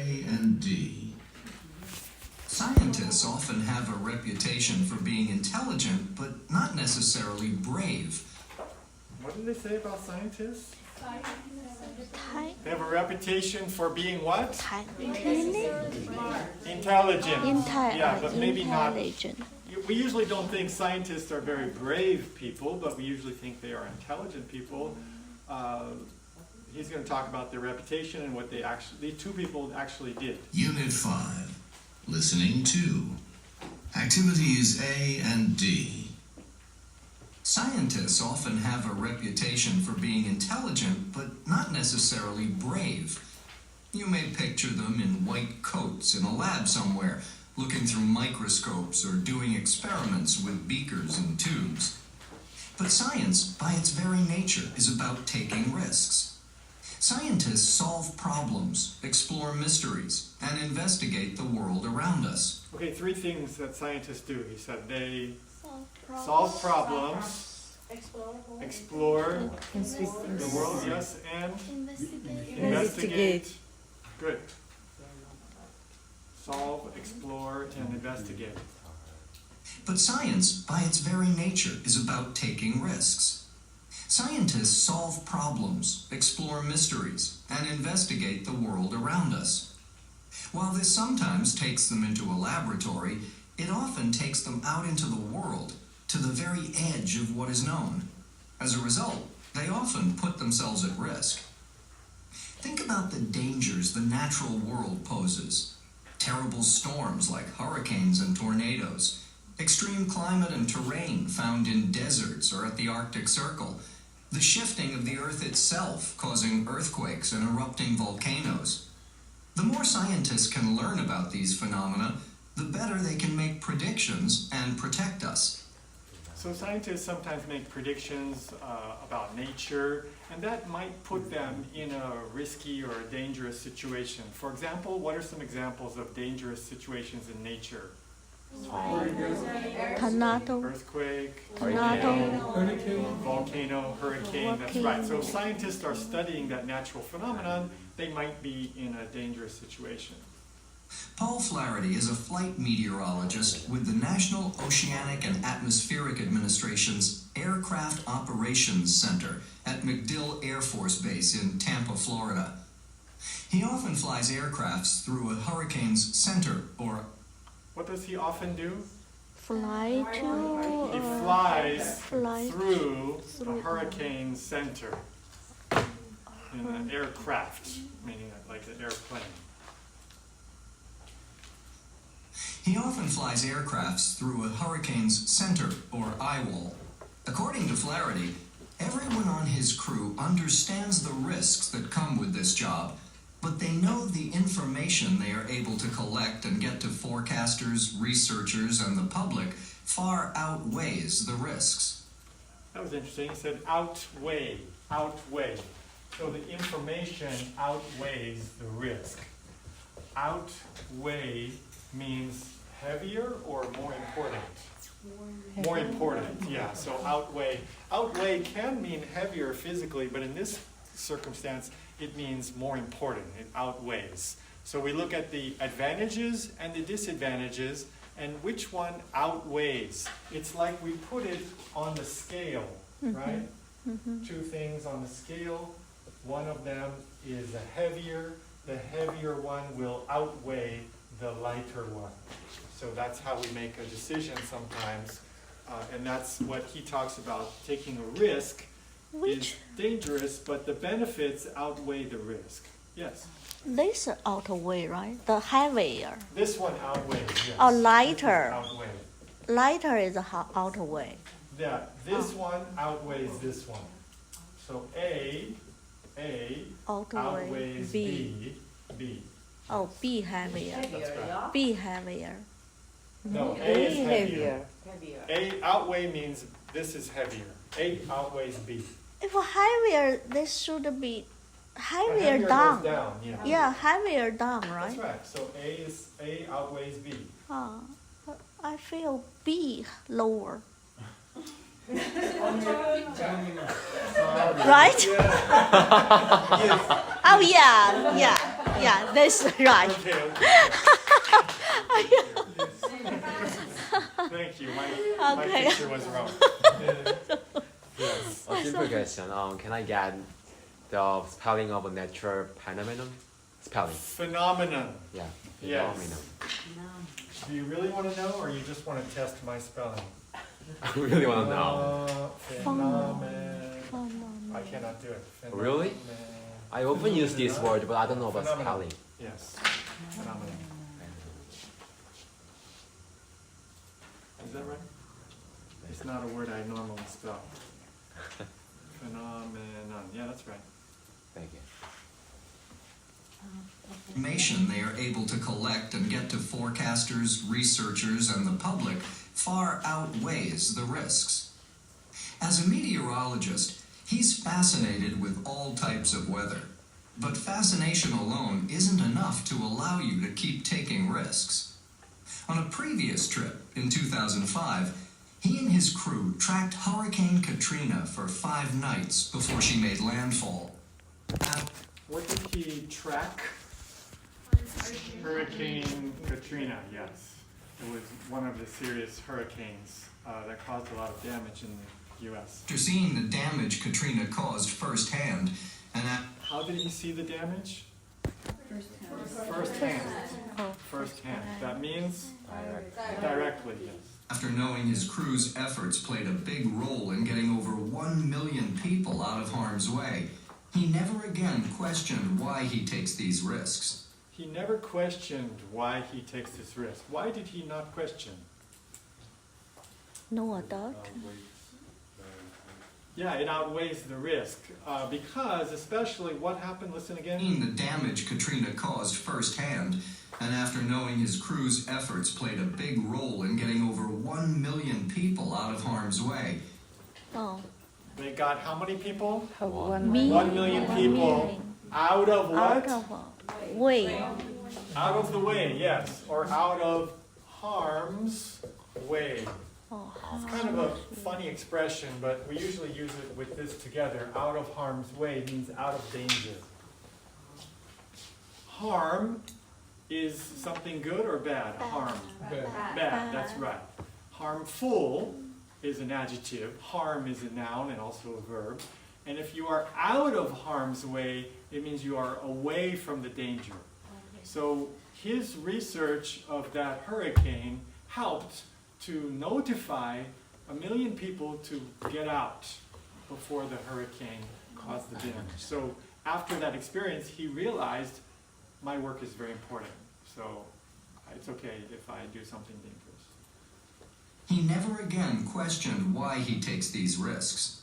A and D. Scientists often have a reputation for being intelligent, but not necessarily brave. What did they say about scientists? Thái, They have a reputation for being what? Thái, Intelligent. Yeah, but maybe not. intelligent. We usually don't think scientists are very brave people, but we usually think they are intelligent people. He's going to talk about their reputation and what these two people actually did. Unit 5. Listening 2. Activities A and D. Scientists often have a reputation for being intelligent, but not necessarily brave. You may picture them in white coats in a lab somewhere, looking through microscopes or doing experiments with beakers and tubes. But science, by its very nature, is about taking risks. Scientists solve problems, explore mysteries, and investigate the world around us. Okay, 3 things that scientists do. He said they solve problems, explore the world, yes, and investigate. Good. Solve, explore, and investigate. But science, by its very nature, is about taking risks. Scientists solve problems, explore mysteries, and investigate the world around us. While this sometimes takes them into a laboratory, it often takes them out into the world, to the very edge of what is known. As a result, they often put themselves at risk. Think about the dangers the natural world poses. Terrible storms like hurricanes and tornadoes, extreme climate and terrain found in deserts or at the Arctic Circle, the shifting of the Earth itself causing earthquakes and erupting volcanoes. The more scientists can learn about these phenomena, the better they can make predictions and protect us. So scientists sometimes make predictions about nature, and that might put them in a risky or a dangerous situation. For example, what are some examples of dangerous situations in nature? Tornado, Earthquake, tornado, volcano, hurricane, that's right. So if scientists are studying that natural phenomenon, they might be in a dangerous situation. Paul Flaherty is a flight meteorologist with the National Oceanic and Atmospheric Administration's Aircraft Operations Center at MacDill Air Force Base in Tampa, Florida. He often flies aircrafts through a hurricane's center, or... What does he often do? fly to, He flies fly through a hurricane center in an aircraft, meaning like an airplane. He often flies aircrafts through a hurricane's center, or eyewall. According to Flaherty, everyone on his crew understands the risks that come with this job, but they know the information they are able to collect and get to forecasters, researchers, and the public far outweighs the risks. That was interesting. He said outweigh. So the information outweighs the risk. Outweigh means heavier or more important? More important, yeah. So outweigh. Outweigh can mean heavier physically, but in this circumstance, it means more important. It outweighs. So we look at the advantages and the disadvantages, and which one outweighs. It's like we put it on the scale, right? 2 things on the scale. One of them is heavier. The heavier one will outweigh the lighter one. So that's how we make a decision sometimes. And that's what he talks about. Taking a risk is dangerous, but the benefits outweigh the risk. Yes? this outweigh, right? The heavier. This one outweighs, yes. Or lighter. Outweigh. Lighter is outweigh. Yeah, this one outweighs this one. So A outweighs B. Oh, B heavier. That's right. B heavier. No, A is heavier. A outweigh means this is heavier. A outweighs B. If heavier, this should be heavier Heavier down. goes down, yeah. Yeah, heavier down, right? That's right. So A outweighs B. I feel B lower. Right? Yes. Oh yeah. That's right. Okay. Thank you. My Okay. picture was wrong. Yes. A simple question. Can I get the spelling of a natural phenomenon? Spelling. Phenomenon. Yeah. Yes. Phenomenon. Do you really want to know, or you just want to test my spelling? I really want to know. Phenomenon. I cannot do it. Really? I often use this word, but I don't know about Phenomenon. spelling. Yes. Phenomenon. Is that right? It's not a word I normally spell. Phenomenon. Yeah, that's right. Thank you. Information they are able to collect and get to forecasters, researchers, and the public far outweighs the risks. As a meteorologist, he's fascinated with all types of weather. But fascination alone isn't enough to allow you to keep taking risks. On a previous trip in 2005, he and his crew tracked Hurricane Katrina for 5 nights before she made landfall. What did he track? Hurricane Katrina, yes. It was one of the serious hurricanes that caused a lot of damage in the U.S. After seeing the damage Katrina caused firsthand, and How did he see the damage? Firsthand. Firsthand. That means directly, yes. after knowing his crew's efforts played a big role in getting over 1 million people out of harm's way, he never again questioned why he takes these risks. He never questioned why he takes this risk. Why did he not question? No adult. Yeah, it outweighs the risk. Because especially what happened, listen again. Seeing the damage Katrina caused firsthand, and after knowing his crew's efforts played a big role in getting over 1 million people out of harm's way, Oh. They got how many people? 1 1 million people out of what? Out of way. Out of the way, yes. Or out of harm's way. Oh. It's kind of a funny expression, but we usually use it with this together. Out of harm's way means out of danger. Harm is something good or bad? Harm. Bad, that's right. Harmful is an adjective. Harm is a noun and also a verb. And if you are out of harm's way, it means you are away from the danger. So his research of that hurricane helped to notify 1 million people to get out before the hurricane caused the damage. So after that experience, he realized my work is very important. So it's okay if I do something dangerous. he never again questioned why he takes these risks.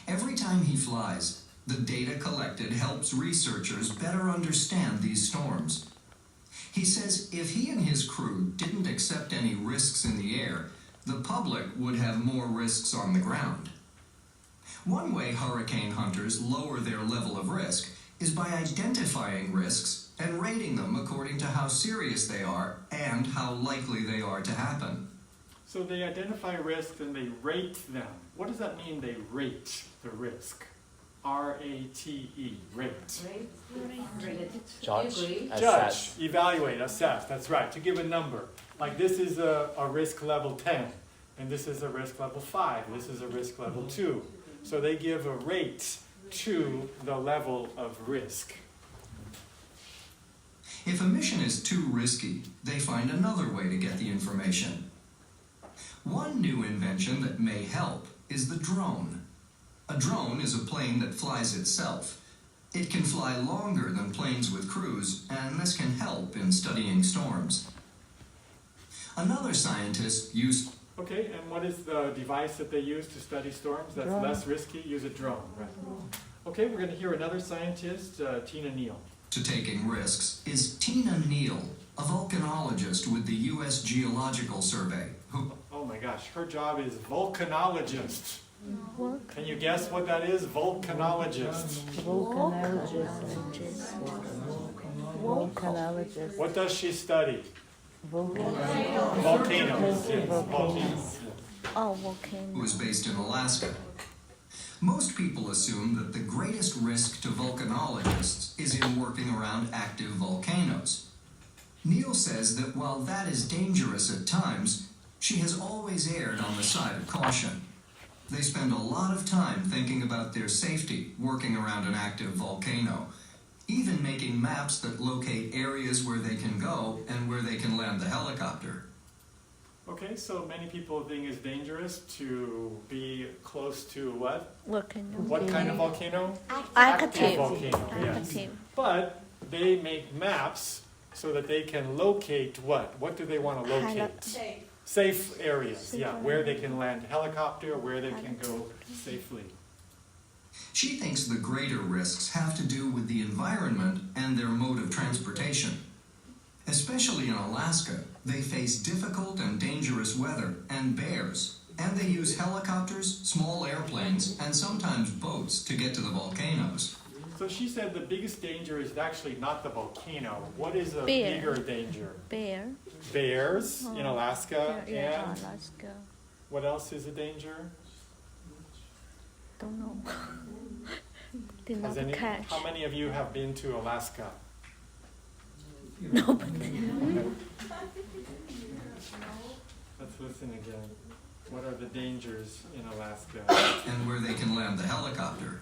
Every time he flies, the data collected helps researchers better understand these storms. He says if he and his crew didn't accept any risks in the air, the public would have more risks on the ground. One way hurricane hunters lower their level of risk is by identifying risks and rating them according to how serious they are and how likely they are to happen. So they identify risks and they rate them. What does that mean, they rate the risk? R-A-T-E, rate. Judge. Judge, Assess. evaluate, assess, that's right, to give a number. Like this is a risk level 10, and this is a risk level 5, this is a risk level 2. So they give a rate to the level of risk. If a mission is too risky, they find another way to get the information. One new invention that may help is the drone. A drone is a plane that flies itself. It can fly longer than planes with crews, and this can help in studying storms. Another scientist used Okay, and what is the device that they use to study storms that's less risky? Use a drone, right? Okay, we're going to hear another scientist, Tina Neal. to taking risks is Tina Neal, a volcanologist with the U.S. Geological Survey, who Oh my gosh, her job is volcanologist. Work. Can you guess what that is? Volcanologist. Volcanologist. What does she study? Volcanoes. Yes, volcanoes. Oh, volcano. was based in Alaska. Most people assume that the greatest risk to volcanologists is in working around active volcanoes. Neil says that while that is dangerous at times, she has always erred on the side of caution. They spend a lot of time thinking about their safety working around an active volcano, even making maps that locate areas where they can go and where they can land the helicopter. Okay, so many people think it's dangerous to be close to what? Volcano. What kind of volcano? Active. volcano, yes. Active. But they make maps so that they can locate what? What do they want to locate? Safe areas, Safe yeah, area. where they can land a helicopter, where they can go safely. She thinks the greater risks have to do with the environment and their mode of transportation. Especially in Alaska, they face difficult and dangerous weather and bears, and they use helicopters, small airplanes, and sometimes boats to get to the volcanoes. So she said the biggest danger is actually not the volcano. What is a Bear. bigger danger? Bear. Bears in Oh. Alaska, Yeah, and Alaska. what else is a danger? Don't know. Did not Has catch. how many of you have been to Alaska? Nobody. Let's listen again. What are the dangers in Alaska? And where they can land the helicopter.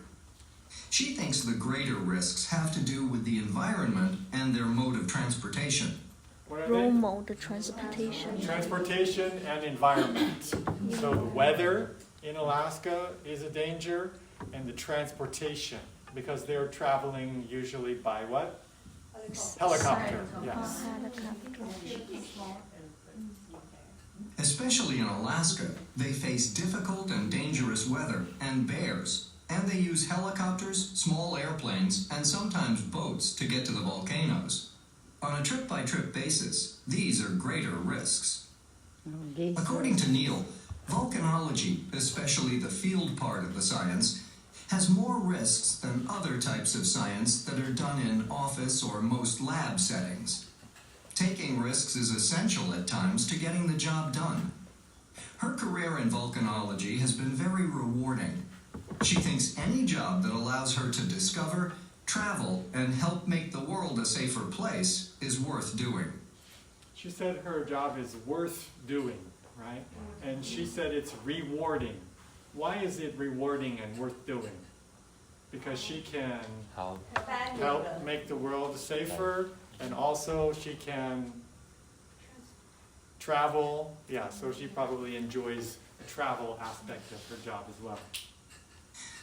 She thinks the greater risks have to do with the environment and their mode of transportation. What are Road they? mode transportation. Transportation and environment. So the weather in Alaska is a danger, and the transportation, because they're traveling usually by what? Helicopter, yes. Helicopter. Especially in Alaska, they face difficult and dangerous weather and bears, and they use helicopters, small airplanes, and sometimes boats to get to the volcanoes. On a trip-by-trip basis, these are greater risks. According to Neil, volcanology, especially the field part of the science, has more risks than other types of science that are done in office or most lab settings. Taking risks is essential at times to getting the job done. Her career in volcanology has been very rewarding. She thinks any job that allows her to discover, travel, and help make the world a safer place is worth doing. She said her job is worth doing, right? And she said it's rewarding. Why is it rewarding and worth doing? Because she can How? help make the world safer, and also she can travel. Yeah, so she probably enjoys the travel aspect of her job as well.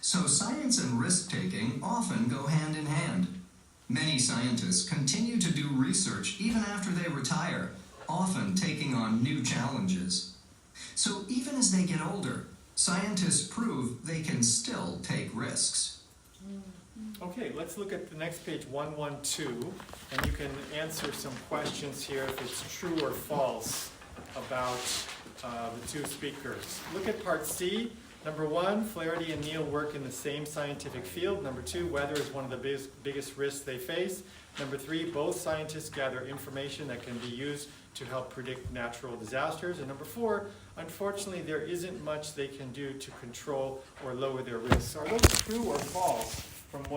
So science and risk-taking often go hand in hand. Many scientists continue to do research even after they retire, often taking on new challenges. So even as they get older, scientists prove they can still take risks. Okay, let's look at the next page, 112, and you can answer some questions here if it's true or false about the two speakers. Look at part C. Number 1, Flaherty and Neil work in the same scientific field. Number 2, weather is one of the biggest risks they face. Number 3, both scientists gather information that can be used to help predict natural disasters. And number 4, unfortunately, there isn't much they can do to control or lower their risks. Are those true or false from what